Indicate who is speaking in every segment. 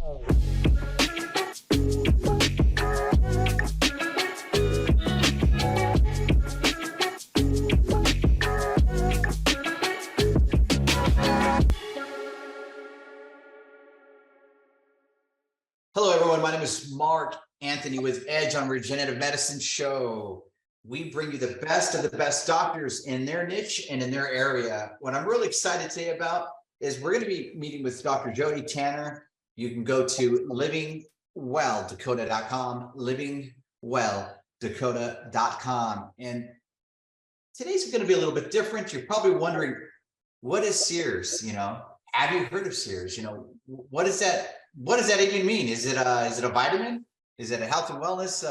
Speaker 1: Hello, everyone. My name is Mark Anthony with Edge on Regenerative Medicine Show. We bring you the best of the best doctors in their niche and in their area. What I'm really excited today about is we're going to be meeting with Dr. Jody Tanner. You can go to livingwelldakota.com, livingwelldakota.com. And today's going to be a little bit different. You're probably wondering, what is SEERS? Have you heard of SEERS? What is that? What does that even mean? Is it a vitamin? Is it a health and wellness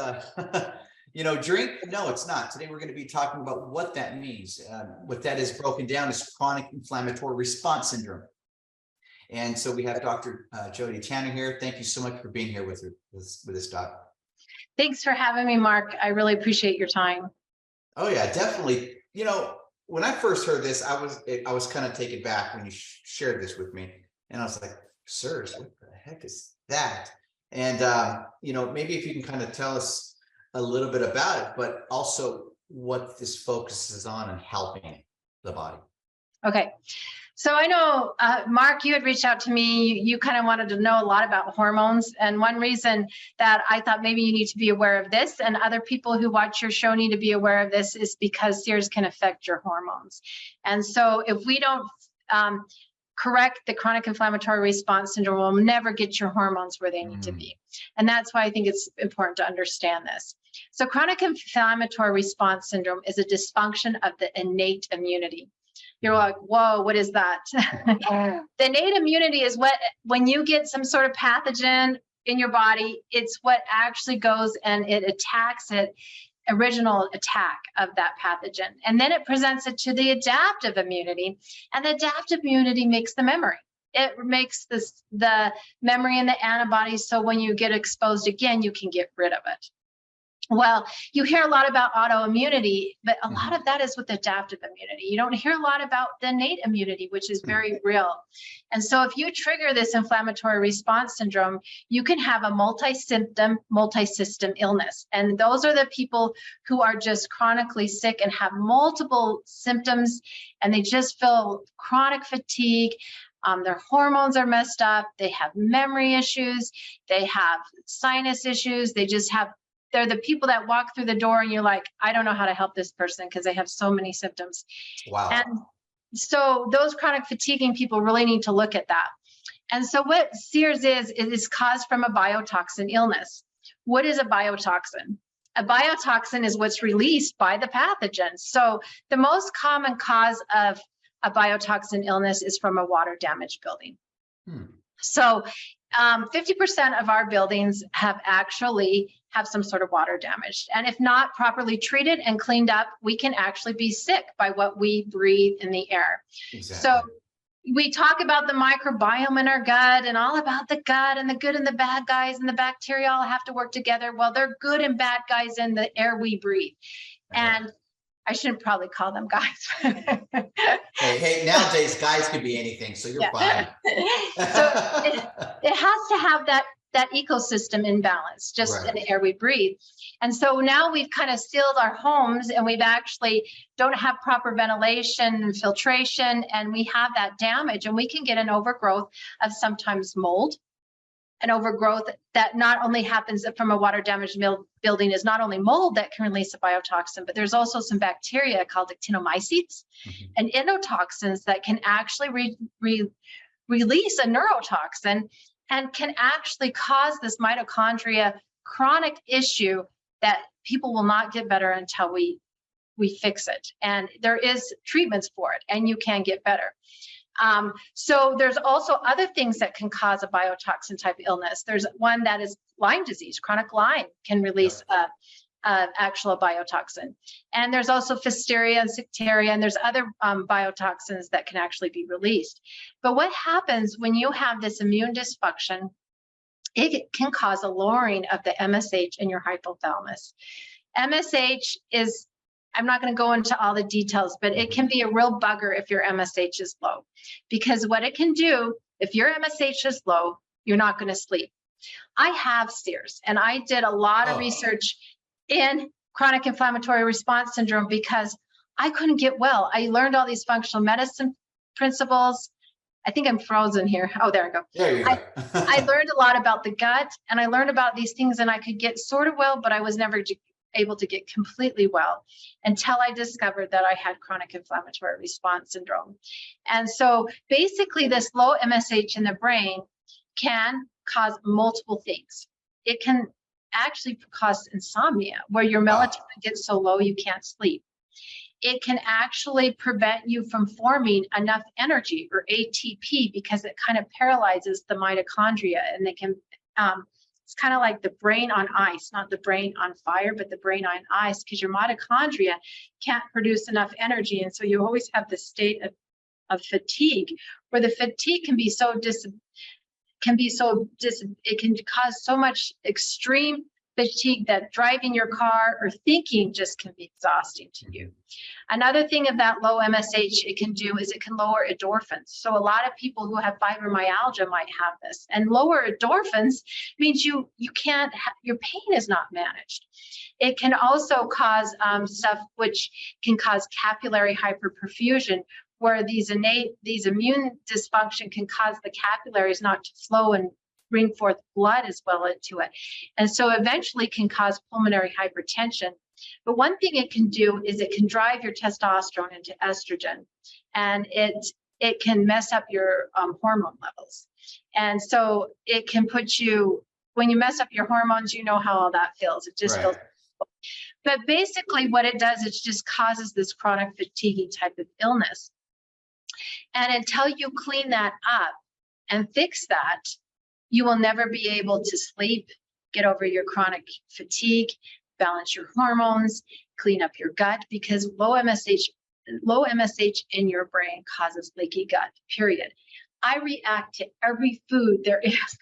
Speaker 1: drink? No, it's not. Today we're going to be talking about what that means. What that is broken down is chronic inflammatory response syndrome. And so we have Dr. Jody Tanner here. Thank you so much for being here with us, Doc.
Speaker 2: Thanks for having me, Mark. I really appreciate your time.
Speaker 1: Oh yeah, definitely. When I first heard this, I was kind of taken back when you shared this with me, and I was like, SERS, what the heck is that? And maybe if you can kind of tell us a little bit about it, but also what this focuses on and helping the body.
Speaker 2: Okay. So I know, Mark, you had reached out to me. You kind of wanted to know a lot about hormones. And one reason that I thought maybe you need to be aware of this, and other people who watch your show need to be aware of this, is because SEERS can affect your hormones. And so if we don't correct the chronic inflammatory response syndrome, will never get your hormones where they need to be. And that's why I think it's important to understand this. So chronic inflammatory response syndrome is a dysfunction of the innate immunity. You're like, whoa, what is that? The innate immunity is when you get some sort of pathogen in your body, it's what actually goes and it attacks it, original attack of that pathogen. And then it presents it to the adaptive immunity, and the adaptive immunity makes the memory. It makes the memory and the antibodies, so when you get exposed again, you can get rid of it. Well, you hear a lot about autoimmunity, but a lot of that is with adaptive immunity. You don't hear a lot about the innate immunity, which is very real. And so if you trigger this inflammatory response syndrome, you can have a multi-symptom, multi-system illness. And those are the people who are just chronically sick and have multiple symptoms, and they just feel chronic fatigue. Their hormones are messed up. They have memory issues. They have sinus issues. They're the people that walk through the door and you're like, I don't know how to help this person because they have so many symptoms.
Speaker 1: Wow.
Speaker 2: And so those chronic fatiguing people really need to look at that. And so what SEERS is, it is caused from a biotoxin illness. What is a biotoxin? A biotoxin is what's released by the pathogen. So the most common cause of a biotoxin illness is from a water damaged building. So 50% of our buildings have some sort of water damage. And if not properly treated and cleaned up, we can actually be sick by what we breathe in the air.
Speaker 1: Exactly.
Speaker 2: So we talk about the microbiome in our gut and all about the gut and the good and the bad guys, and the bacteria all have to work together. Well, they're good and bad guys in the air we breathe. And I shouldn't probably call them guys.
Speaker 1: hey, nowadays guys could be anything, so you're fine.
Speaker 2: So it has to have that ecosystem in balance, just in the air we breathe. And so now we've kind of sealed our homes, and we've actually don't have proper ventilation and filtration, and we have that damage, and we can get an overgrowth of sometimes mold. An overgrowth that not only happens from a water damaged building is not only mold that can release a biotoxin, but there's also some bacteria called actinomycetes and endotoxins that can actually release a neurotoxin and can actually cause this mitochondria chronic issue that people will not get better until we fix it. And there is treatments for it, and you can get better. So there's also other things that can cause a biotoxin type illness. There's one that is Lyme disease. Chronic Lyme can release actual biotoxin. And there's also Pfiesteria and Sectaria, and there's other biotoxins that can actually be released. But what happens when you have this immune dysfunction, it can cause a lowering of the MSH in your hypothalamus. MSH is, I'm not going to go into all the details, but it can be a real bugger if your MSH is low, because what it can do, if your MSH is low, you're not going to sleep. I have SEERS, and I did a lot of research in chronic inflammatory response syndrome because I couldn't get well. I learned all these functional medicine principles. I think I'm frozen here. Oh, there I go.
Speaker 1: There you go.
Speaker 2: I learned a lot about the gut, and I learned about these things, and I could get sort of well, but I was never able to get completely well until I discovered that I had chronic inflammatory response syndrome. And so basically this low MSH in the brain can cause multiple things. It can actually cause insomnia, where your melatonin gets so low you can't sleep. It can actually prevent you from forming enough energy, or ATP, because it kind of paralyzes the mitochondria, and they can it's kind of like the brain on ice, not the brain on fire, but the brain on ice, because your mitochondria can't produce enough energy. And so you always have this state of fatigue, where the fatigue can be it can cause so much extreme fatigue that driving your car or thinking just can be exhausting to you. Another thing of that low MSH it can do is it can lower endorphins. So a lot of people who have fibromyalgia might have this, and lower endorphins means you can't, your pain is not managed. It can also cause stuff which can cause capillary hyperperfusion, where these immune dysfunction can cause the capillaries not to flow and bring forth blood as well into it. And so eventually can cause pulmonary hypertension. But one thing it can do is it can drive your testosterone into estrogen, and it can mess up your hormone levels. And so it can put you, when you mess up your hormones, you know how all that feels. It just feels. But basically what it does, it just causes this chronic fatiguing type of illness. And until you clean that up and fix that, you will never be able to sleep, get over your chronic fatigue, balance your hormones, clean up your gut, because low MSH in your brain causes leaky gut, period. I react to every food there is,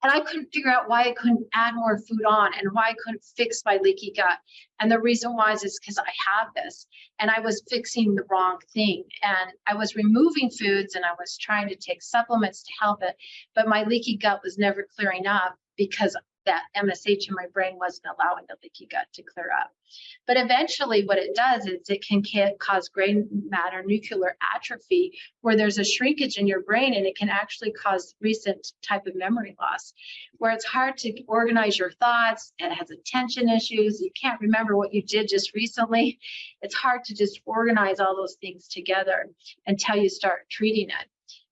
Speaker 2: and I couldn't figure out why I couldn't add more food on and why I couldn't fix my leaky gut. And the reason why is because I have this, and I was fixing the wrong thing. And I was removing foods, and I was trying to take supplements to help it, but my leaky gut was never clearing up because that MSH in my brain wasn't allowing the leaky gut to clear up. But eventually what it does is it can cause gray matter nuclear atrophy, where there's a shrinkage in your brain, and it can actually cause recent type of memory loss, where it's hard to organize your thoughts. It has attention issues. You can't remember what you did just recently. It's hard to just organize all those things together until you start treating it.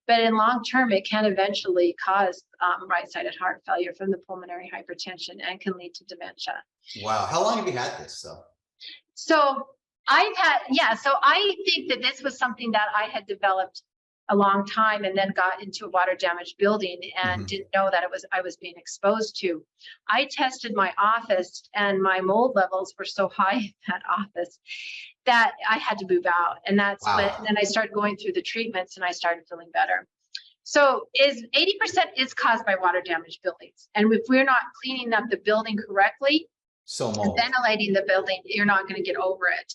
Speaker 2: But in long term, it can eventually cause right-sided heart failure from the pulmonary hypertension and can lead to dementia.
Speaker 1: Wow. How long have you had this though?
Speaker 2: So I think that this was something that I had developed a long time, and then got into a water damaged building and didn't know that I was being exposed to. I tested my office, and my mold levels were so high in that office that I had to move out. And that's when, and then I started going through the treatments, and I started feeling better. So 80% is caused by water damaged buildings. And if we're not cleaning up the building correctly, and ventilating the building, you're not going to get over it.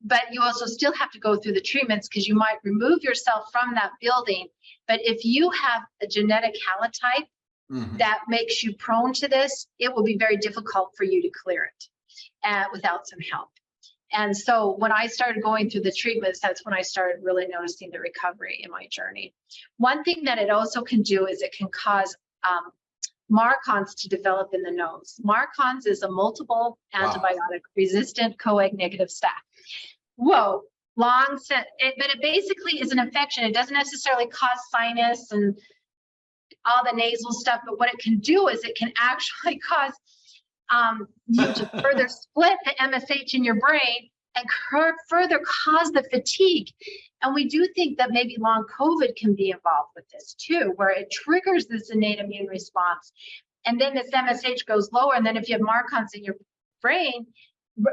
Speaker 2: But you also still have to go through the treatments, because you might remove yourself from that building. But if you have a genetic halotype that makes you prone to this, it will be very difficult for you to clear it without some help. And so when I started going through the treatments, that's when I started really noticing the recovery in my journey. One thing that it also can do is it can cause MARCoNS to develop in the nose. MARCoNS is a multiple antibiotic resistant coag negative staph. Whoa, but it basically is an infection. It doesn't necessarily cause sinus and all the nasal stuff, but what it can do is it can actually cause you to further split the MSH in your brain and further cause the fatigue. And we do think that maybe long COVID can be involved with this too, where it triggers this innate immune response. And then this MSH goes lower. And then if you have MARCoNS in your brain,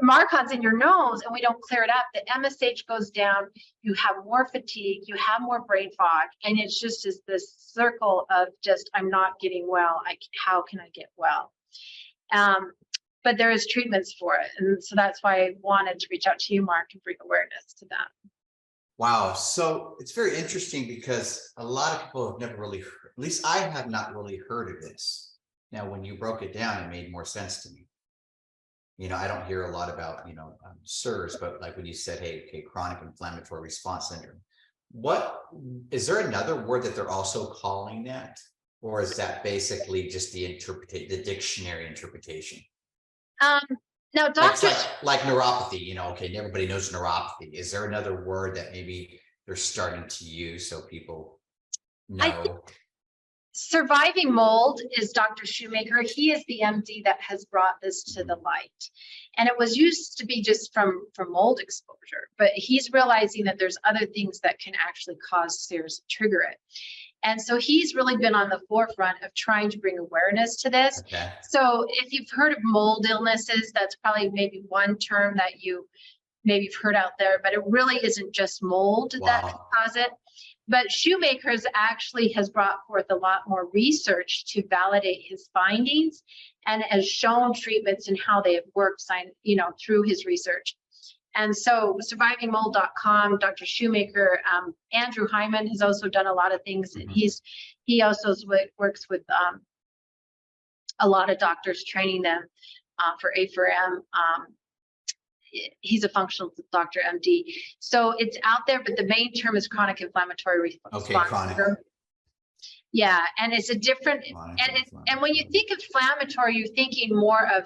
Speaker 2: MARCoNS in your nose, and we don't clear it up, the MSH goes down, you have more fatigue, you have more brain fog. And it's just this circle of just, I'm not getting well. How can I get well? But there is treatments for it. And so that's why I wanted to reach out to you, Mark, and bring awareness to that.
Speaker 1: Wow. So it's very interesting because a lot of people have never really heard, at least I have not really heard of this. Now, when you broke it down, it made more sense to me. I don't hear a lot about, SIRS, but like when you said, hey, okay, chronic inflammatory response syndrome. What is there another word that they're also calling that? Or is that basically just the dictionary interpretation?
Speaker 2: Um, Now,
Speaker 1: Like,
Speaker 2: doctors,
Speaker 1: like neuropathy, okay, everybody knows neuropathy. Is there another word that maybe they're starting to use so people
Speaker 2: I think
Speaker 1: know?
Speaker 2: surviving mold is Dr. Shoemaker. He is the MD that has brought this to the light. And it was used to be just from mold exposure, but he's realizing that there's other things that can actually cause SIRS, trigger it. And so he's really been on the forefront of trying to bring awareness to this.
Speaker 1: Okay.
Speaker 2: So if you've heard of mold illnesses, that's probably maybe one term that you maybe you've heard out there, but it really isn't just mold that can cause it. But Shoemaker's actually has brought forth a lot more research to validate his findings and has shown treatments and how they have worked, through his research. And so survivingmold.com, Dr. Shoemaker, Andrew Hyman has also done a lot of things. And he also works with a lot of doctors, training them for ERM. He's a functional doctor, MD. So it's out there, but the main term is chronic inflammatory response syndrome. Yeah, and it's a different, and when you think inflammatory, you're thinking more of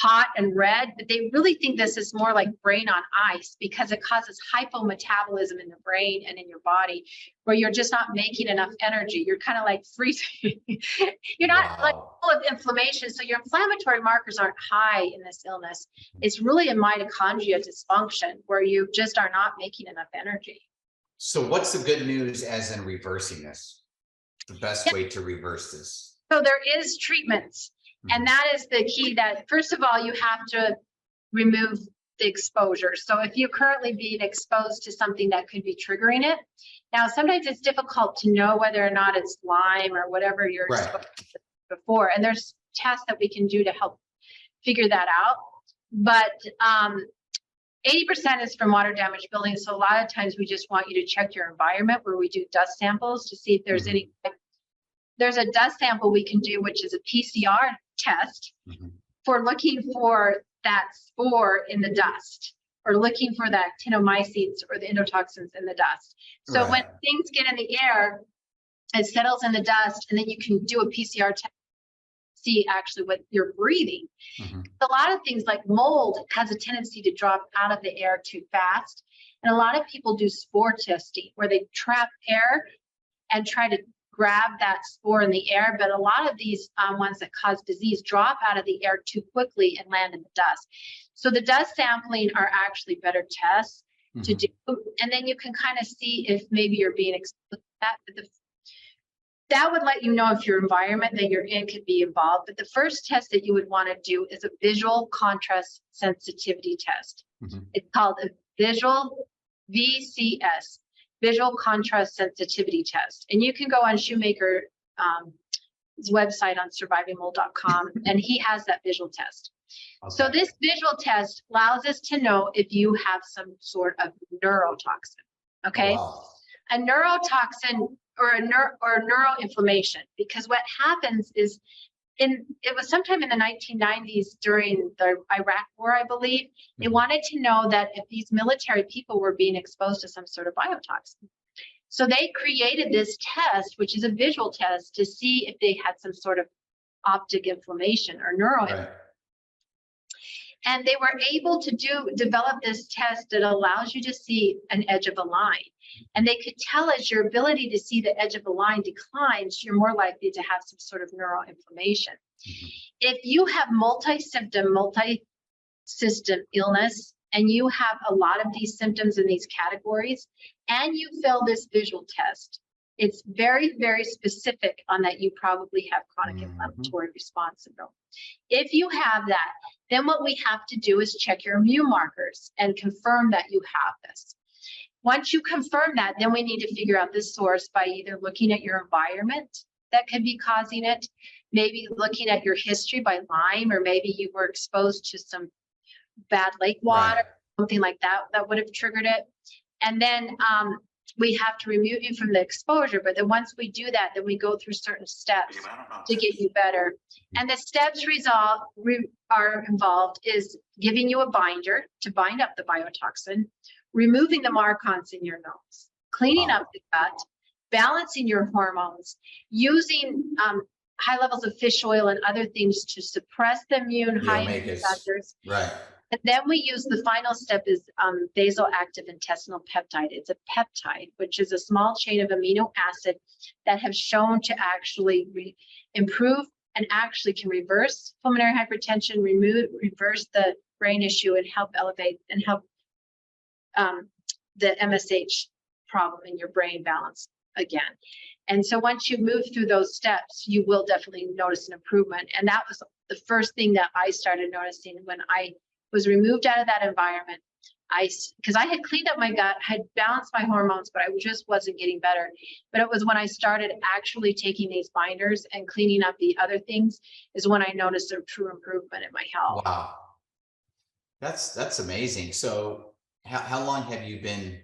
Speaker 2: hot and red, but they really think this is more like brain on ice because it causes hypometabolism in the brain and in your body where you're just not making enough energy. You're kind of like freezing. You're not like full of inflammation. So your inflammatory markers aren't high in this illness. It's really a mitochondria dysfunction where you just are not making enough energy.
Speaker 1: So what's the good news as in reversing this? The best way to reverse this?
Speaker 2: So there is treatments. And that is the key, that first of all, you have to remove the exposure. So if you're currently being exposed to something that could be triggering it, now sometimes it's difficult to know whether or not it's Lyme or whatever you're exposed to before. And there's tests that we can do to help figure that out. But 80% is from water damaged buildings. So a lot of times we just want you to check your environment where we do dust samples to see if there's any. There's a dust sample we can do, which is a PCR test for looking for that spore in the dust or looking for that actinomycetes or the endotoxins in the dust. So when things get in the air, it settles in the dust, and then you can do a PCR test, see actually what you're breathing. A lot of things like mold has a tendency to drop out of the air too fast. And a lot of people do spore testing where they trap air and try to grab that spore in the air, but a lot of these ones that cause disease drop out of the air too quickly and land in the dust. So the dust sampling are actually better tests to do, and then you can kind of see if maybe you're being exposed to that. But that would let you know if your environment that you're in could be involved. But the first test that you would want to do is a visual contrast sensitivity test. It's called a visual VCS. Visual contrast sensitivity test. And you can go on Shoemaker's website on survivingmold.com, and he has that visual test. So this visual test allows us to know if you have some sort of neurotoxin. Okay. A neurotoxin or neuroinflammation, because what happens is it was sometime in the 1990s during the Iraq War, I believe, they wanted to know that if these military people were being exposed to some sort of biotoxin. So they created this test, which is a visual test, to see if they had some sort of optic inflammation or neuroinflammation. And they were able to develop this test that allows you to see an edge of a line. And they could tell as your ability to see the edge of a line declines, you're more likely to have some sort of neuroinflammation. If you have multi-symptom, multi-system illness, and you have a lot of these symptoms in these categories, and you fail this visual test, it's very, very specific on that you probably have chronic inflammatory response syndrome. If you have that, then what we have to do is check your immune markers and confirm that you have this. Once you confirm that, then we need to figure out the source by either looking at your environment that could be causing it, maybe looking at your history by Lyme, or maybe you were exposed to some bad lake water, something like that, that would have triggered it. And then we have to remove you from the exposure. But then once we do that, then we go through certain steps to get you better. And the steps are involved is giving you a binder to bind up the biotoxin, removing the marcons in your nose, cleaning up the gut, balancing your hormones, using high levels of fish oil and other things to suppress the immune high immune factors.
Speaker 1: Right.
Speaker 2: And then we use the final step is vasoactive intestinal peptide. It's a peptide, which is a small chain of amino acid that have shown to actually improve and actually can reverse pulmonary hypertension, reverse the brain issue, and help elevate and help the MSH problem in your brain balance again. And so once you move through those steps, you will definitely notice an improvement. And that was the first thing that I started noticing when I was removed out of that environment. Because I had cleaned up my gut, had balanced my hormones, but I just wasn't getting better. But it was when I started actually taking these binders and cleaning up the other things is when I noticed a true improvement in my health.
Speaker 1: Wow. That's amazing. So how long have you been,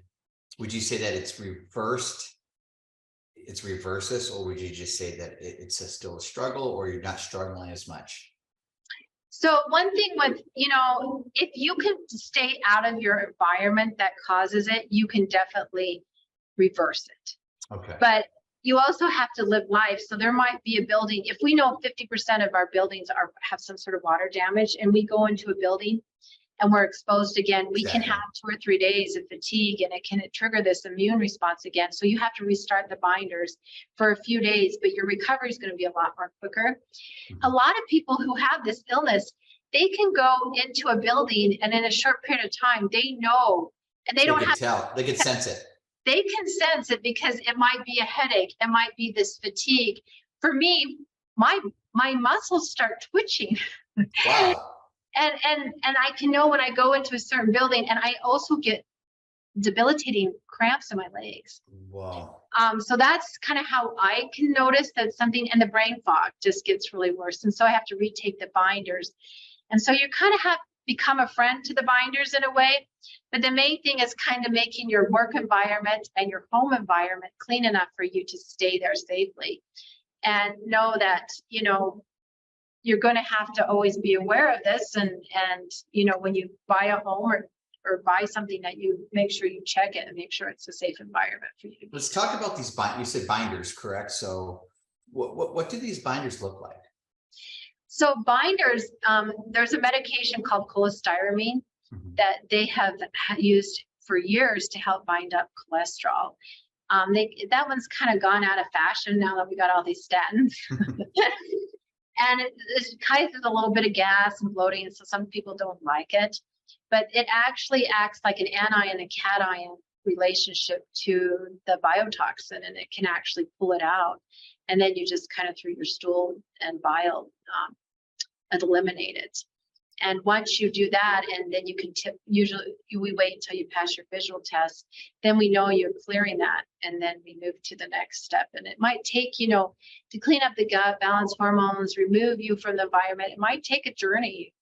Speaker 1: would you say that it's reversed? It's reversed this, or would you just say that it's still a struggle, or you're not struggling as much?
Speaker 2: So one thing with, if you can stay out of your environment that causes it, you can definitely reverse it.
Speaker 1: Okay.
Speaker 2: But you also have to live life. So there might be a building, if we know 50% of our buildings have some sort of water damage, and we go into a building and we're exposed again, we can have 2 or 3 days of fatigue, and it can trigger this immune response again. So you have to restart the binders for a few days, but your recovery is going to be a lot more quicker. A lot of people who have this illness, they can go into a building and in a short period of time, they know, and they don't have to
Speaker 1: tell, they can sense it.
Speaker 2: They can sense it because it might be a headache, it might be this fatigue. For me, my muscles start twitching.
Speaker 1: Wow.
Speaker 2: And I can know when I go into a certain building, and I also get debilitating cramps in my legs.
Speaker 1: Wow.
Speaker 2: So that's kind of how I can notice that something, and the brain fog just gets really worse. And so I have to retake the binders. And so you kind of have become a friend to the binders in a way. But the main thing is kind of making your work environment and your home environment clean enough for you to stay there safely. And know that, you're going to have to always be aware of this. And when you buy a home or buy something, that you make sure you check it and make sure it's a safe environment for you to be.
Speaker 1: Let's talk about these you said binders, correct? So what do these binders look like?
Speaker 2: So binders, there's a medication called cholestyramine that they have used for years to help bind up cholesterol. That one's kind of gone out of fashion now that we got all these statins. And it causes a little bit of gas and bloating, so some people don't like it. But it actually acts like an anion and cation relationship to the biotoxin, and it can actually pull it out. And then you just kind of through your stool and bile eliminate it. And once you do that, and then you can usually we wait until you pass your visual test, then we know you're clearing that, and then we move to the next step. And it might take, to clean up the gut, balance hormones, remove you from the environment. It might take a journey,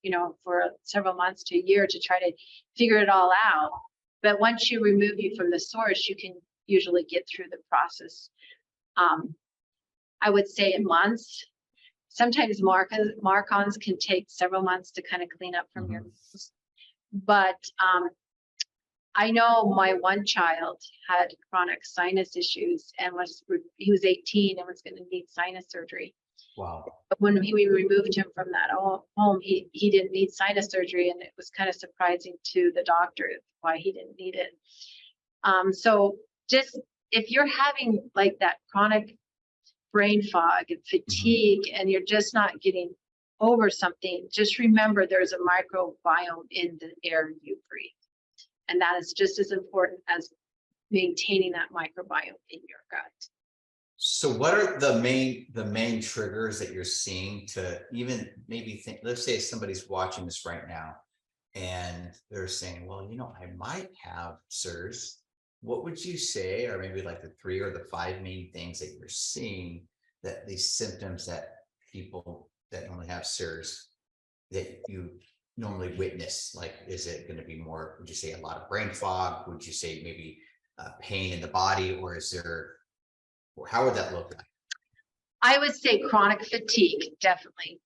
Speaker 2: for several months to a year to try to figure it all out. But once you remove you from the source, you can usually get through the process. I would say in months. Sometimes marcons can take several months to kind of clean up from your nose. But I know my one child had chronic sinus issues, and he was 18 and was going to need sinus surgery.
Speaker 1: Wow. But
Speaker 2: when we removed him from that home, he didn't need sinus surgery, and it was kind of surprising to the doctor why he didn't need it. So just if you're having like that chronic brain fog and fatigue, and you're just not getting over something, just remember there's a microbiome in the air you breathe. And that is just as important as maintaining that microbiome in your gut.
Speaker 1: So what are the main triggers that you're seeing to even maybe think, let's say somebody's watching this right now and they're saying, well, I might have SIRS. What would you say are maybe like the 3 or the 5 main things that you're seeing, that these symptoms that people that only have SIRS, that you normally witness? Like, is it going to be more, would you say a lot of brain fog? Would you say maybe pain in the body, or is there, or how would that look like?
Speaker 2: I would say chronic fatigue, definitely.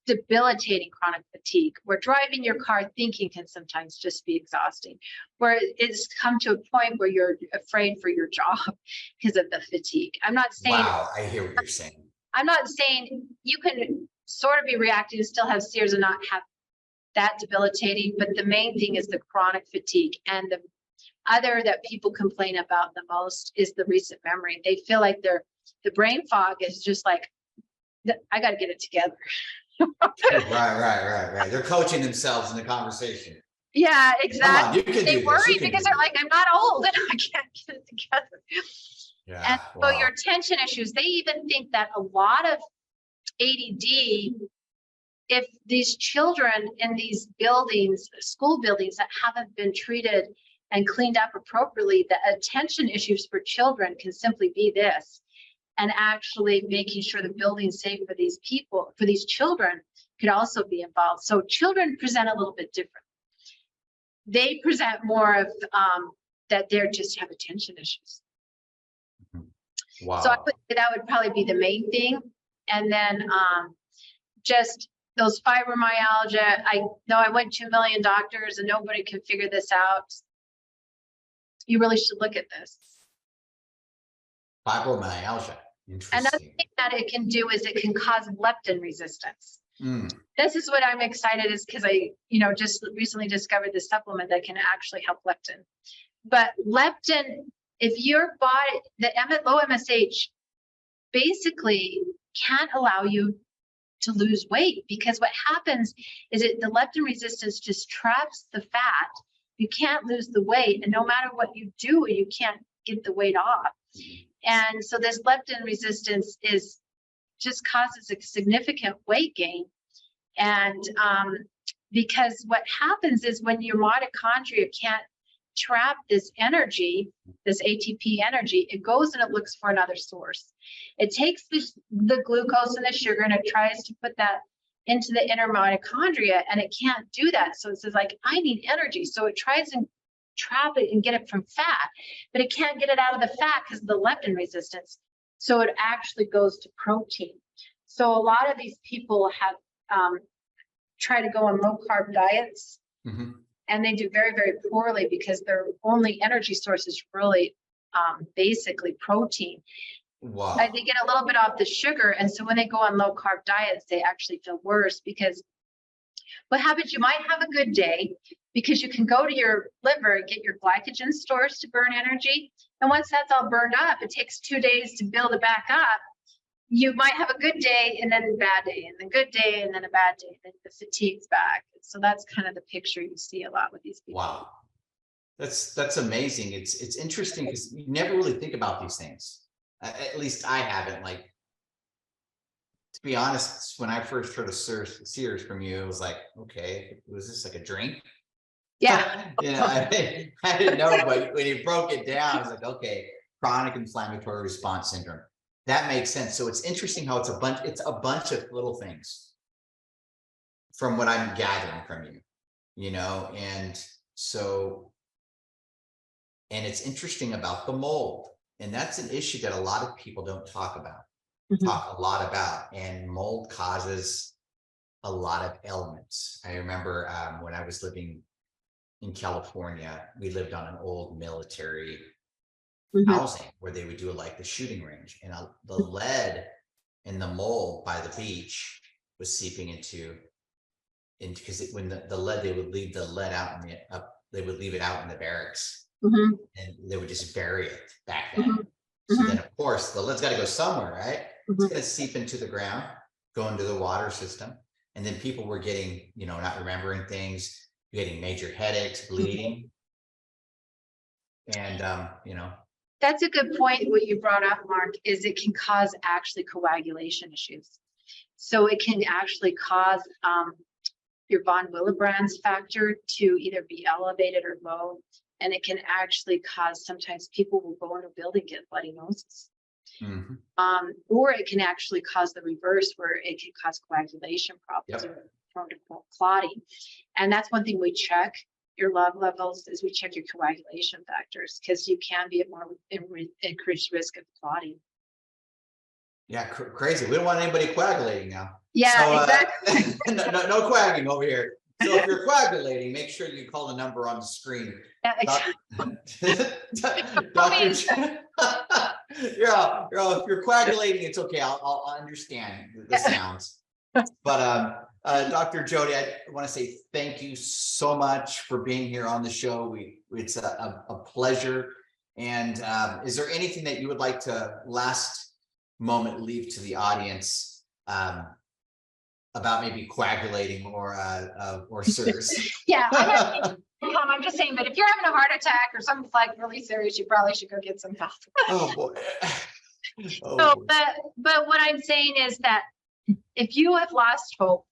Speaker 2: Debilitating chronic fatigue, where driving your car thinking can sometimes just be exhausting, where it's come to a point where you're afraid for your job because of the fatigue. I'm not saying,
Speaker 1: Wow, I hear what you're saying.
Speaker 2: I'm not saying you can sort of be reacting and still have sears and not have that debilitating, but the main thing is the chronic fatigue. And the other that people complain about the most is the recent memory. They feel like the brain fog is just like, I got to get it together.
Speaker 1: Right. They're coaching themselves in the conversation.
Speaker 2: Yeah, exactly.
Speaker 1: Come on, you can
Speaker 2: They
Speaker 1: do
Speaker 2: worry
Speaker 1: this.
Speaker 2: because they're like, I'm not old and I can't get it together.
Speaker 1: Yeah,
Speaker 2: And
Speaker 1: wow.
Speaker 2: so your attention issues, they even think that a lot of ADD, if these children in these buildings, school buildings that haven't been treated and cleaned up appropriately, the attention issues for children can simply be this. And actually making sure the building's safe for these people, for these children, could also be involved. So children present a little bit different. They present more of that they're just have attention issues.
Speaker 1: Wow.
Speaker 2: So I would say that would probably be the main thing. And then just those fibromyalgia. I know I went to 1 million doctors and nobody can figure this out. You really should look at this.
Speaker 1: Fibromyalgia.
Speaker 2: Another
Speaker 1: Interesting.
Speaker 2: thing that it can do is it can cause leptin resistance. This is what I'm excited is because I, just recently discovered the supplement that can actually help leptin. But leptin, if your body, the low MSH basically can't allow you to lose weight, because what happens is the leptin resistance just traps the fat. You can't lose the weight, and no matter what you do, you can't get the weight off. And so this leptin resistance just causes a significant weight gain. And because what happens is when your mitochondria can't trap this energy, this ATP energy, it goes and it looks for another source. It takes the glucose and the sugar and it tries to put that into the inner mitochondria, and it can't do that. So it says like, I need energy. So it tries and trap it and get it from fat, but it can't get it out of the fat because of the leptin resistance. So it actually goes to protein. So a lot of these people have tried to go on low carb diets, and they do very, very poorly because their only energy source is really basically protein.
Speaker 1: Wow.
Speaker 2: They get a little bit off the sugar, and so when they go on low carb diets, they actually feel worse, because what happens, you might have a good day because you can go to your liver and get your glycogen stores to burn energy. And once that's all burned up, it takes 2 days to build it back up. You might have a good day and then a bad day, and then good day and then a bad day, and then the fatigue's back. So that's kind of the picture you see a lot with these people.
Speaker 1: Wow. That's amazing. It's interesting because you never really think about these things. At least I haven't. Like, to be honest, when I first heard of Sears from you, it was like, okay, was this like a drink?
Speaker 2: Yeah.
Speaker 1: I didn't know, but when you broke it down, I was like, okay, chronic inflammatory response syndrome. That makes sense. So it's interesting how it's a bunch of little things from what I'm gathering from you, and so, and it's interesting about the mold. And that's an issue that a lot of people don't talk about, and mold causes a lot of ailments. I remember when I was living in California, we lived on an old military housing where they would do like the shooting range, and the lead in the mold by the beach was seeping into because when the lead, they would leave the lead out they would leave it out in the barracks, and they would just bury it back then. So then, of course, the lead's got to go somewhere, right? It's going to seep into the ground, go into the water system, and then people were getting, not remembering things, getting major headaches, bleeding, and
Speaker 2: That's a good point. What you brought up, Mark, is it can cause actually coagulation issues. So it can actually cause your von Willebrand's factor to either be elevated or low. And it can actually cause, sometimes people will go in a building, get bloody noses. Or it can actually cause the reverse, where it can cause coagulation problems or prone to clotting. And that's one thing we check your log levels is we check your coagulation factors because you can be at more increased risk of clotting.
Speaker 1: Yeah, crazy. We don't want anybody coagulating now.
Speaker 2: Yeah,
Speaker 1: so,
Speaker 2: exactly.
Speaker 1: No coagging over here. So if you're coagulating, make sure you call the number on the screen.
Speaker 2: Yeah, exactly.
Speaker 1: Dr. Yeah, if you're coagulating, it's okay. I'll understand the sounds. But Dr. Jody, I want to say thank you so much for being here on the show. It's a pleasure. And is there anything that you would like to last moment leave to the audience about maybe coagulating or SIRS? Yeah,
Speaker 2: I'm just saying, but if you're having a heart attack or something's like really serious, you probably should go get some help.
Speaker 1: Oh boy.
Speaker 2: So, but what I'm saying is that if you have lost hope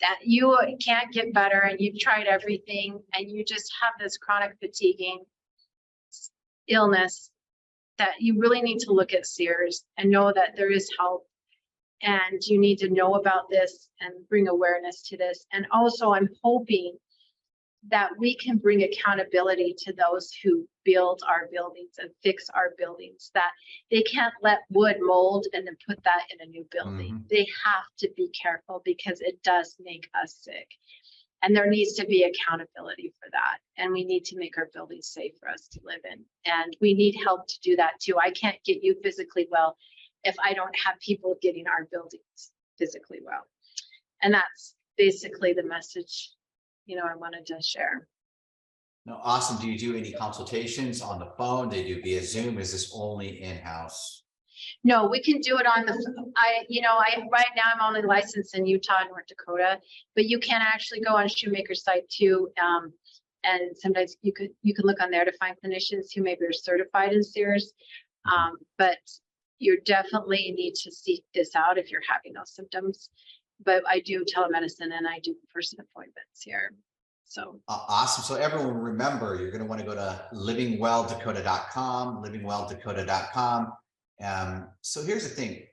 Speaker 2: that you can't get better and you've tried everything and you just have this chronic fatiguing illness, that you really need to look at SIRS and know that there is help. And you need to know about this and bring awareness to this. And also, I'm hoping that we can bring accountability to those who build our buildings and fix our buildings, that they can't let wood mold and then put that in a new building. Mm-hmm. They have to be careful because it does make us sick. And there needs to be accountability for that. And we need to make our buildings safe for us to live in. And we need help to do that too. I can't get you physically well if I don't have people getting our buildings physically well. And that's basically the message, I wanted to share.
Speaker 1: No, awesome. Do you do any consultations on the phone? Do you do via Zoom? Is this only in-house?
Speaker 2: No, we can do it on the, right now I'm only licensed in Utah and North Dakota, but you can actually go on Shoemaker's site too. And sometimes you can look on there to find clinicians who maybe are certified in SIRS. But you definitely need to seek this out if you're having those symptoms. But I do telemedicine and I do person appointments here. So
Speaker 1: awesome. So everyone remember, you're going to want to go to livingwelldakota.com, livingwelldakota.com. So here's the thing.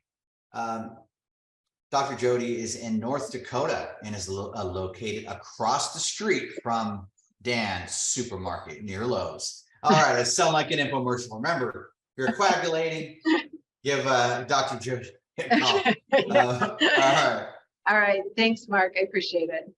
Speaker 1: Dr. Jody is in North Dakota and is located across the street from Dan's supermarket near Lowe's. All right. I sound like an infomercial. Remember, if you're coagulating, give Dr. Jody a call. All right.
Speaker 2: All right. Thanks, Mark. I appreciate it.